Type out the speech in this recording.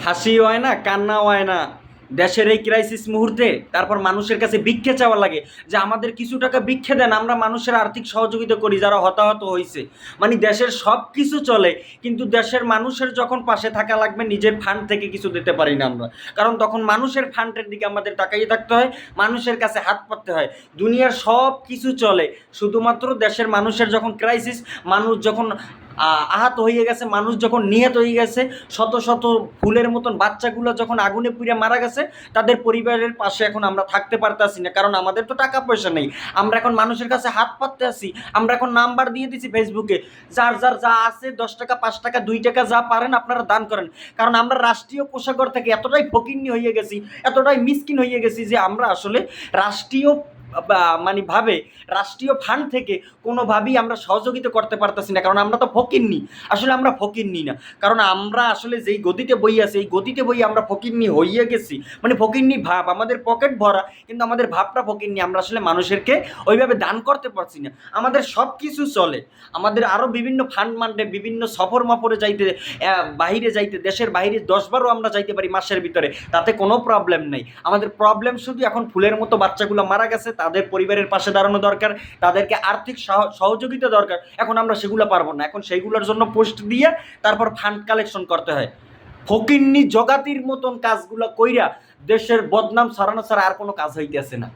হাসিও হয় না, কান্নাও হয় না দেশের এই ক্রাইসিস মুহূর্তে। তারপর মানুষের কাছে ভিক্ষে চাওয়া লাগে যে আমাদের কিছু টাকা ভিক্ষে দেন, আমরা মানুষের আর্থিক সহযোগিতা করি যারা হতাহত হয়েছে। মানে দেশের সব কিছু চলে, কিন্তু দেশের মানুষের যখন পাশে থাকা লাগবে নিজের ফান্ড থেকে কিছু দিতে পারি না আমরা। কারণ তখন মানুষের ফান্ডের দিকে আমাদের তাকাইয়ে থাকতে হয়, মানুষের কাছে হাত পাততে হয়। দুনিয়ার সব কিছু চলে, শুধুমাত্র দেশের মানুষের যখন ক্রাইসিস, মানুষ যখন আহত হয়ে গেছে, মানুষ যখন নিহত হয়ে গেছে, শত শত ফুলের মতন বাচ্চাগুলো যখন আগুনে পুড়ে মারা গেছে, তাদের পরিবারের পাশে এখন আমরা থাকতে পারতাছি না, কারণ আমাদের তো টাকা পয়সা নেই। আমরা এখন মানুষের কাছে হাত পাততে আসি, আমরা এখন নাম্বার দিয়ে দিছি ফেসবুকে, যার যার যা আছে 10 টাকা 5 টাকা 2 টাকা যা পারেন আপনারা দান করেন। কারণ আমরা রাষ্ট্রীয় কোষাগার থেকে এতটাই ফকিন্নি হয়ে গেছি, এতটাই মিসকিন হয়ে গেছি যে আমরা আসলে রাষ্ট্রীয় মানে ভাবে রাষ্ট্রীয় ফান্ড থেকে কোনোভাবেই আমরা সহযোগিতা করতে পারতেছি না, কারণ আমরা তো ফকিন্নি। আসলে আমরা ফকিন্নি না, কারণ আমরা আসলে যেই গতিতে বই আছে এই গতিতে বই আমরা ফকিন্নি হইয়ে গেছি। মানে ফকিন্নি ভাব, আমাদের পকেট ভরা কিন্তু আমাদের ভাবটা ফকিন্নি। আমরা আসলে মানুষেরকে ওইভাবে দান করতে পারছি না। আমাদের সব কিছু চলে, আমাদের আরও বিভিন্ন ফান্ড মান্ডে বিভিন্ন সফর মফরে যাইতে, বাইরে যাইতে, দেশের বাইরে 10 বারও আমরা যাইতে পারি মাসের ভিতরে, তাতে কোনো প্রবলেম নেই। আমাদের প্রবলেম শুধু এখন ফুলের মতো বাচ্চাগুলো মারা গেছে, তাদের পরিবারের পাশে দাঁড়ানো দরকার, তাদেরকে আর্থিক সহযোগিতা দরকার। এখন আমরা সেগুলো পারবো না, এখন সেইগুলোর জন্য পোস্ট দিয়ে তারপর ফান্ড কালেকশন করতে হয়। ফকিন্নি জগাতির মতন কাজগুলো কইরা দেশের বদনাম ছড়ানো ছাড়া আর কোনো কাজ হইতেছে না।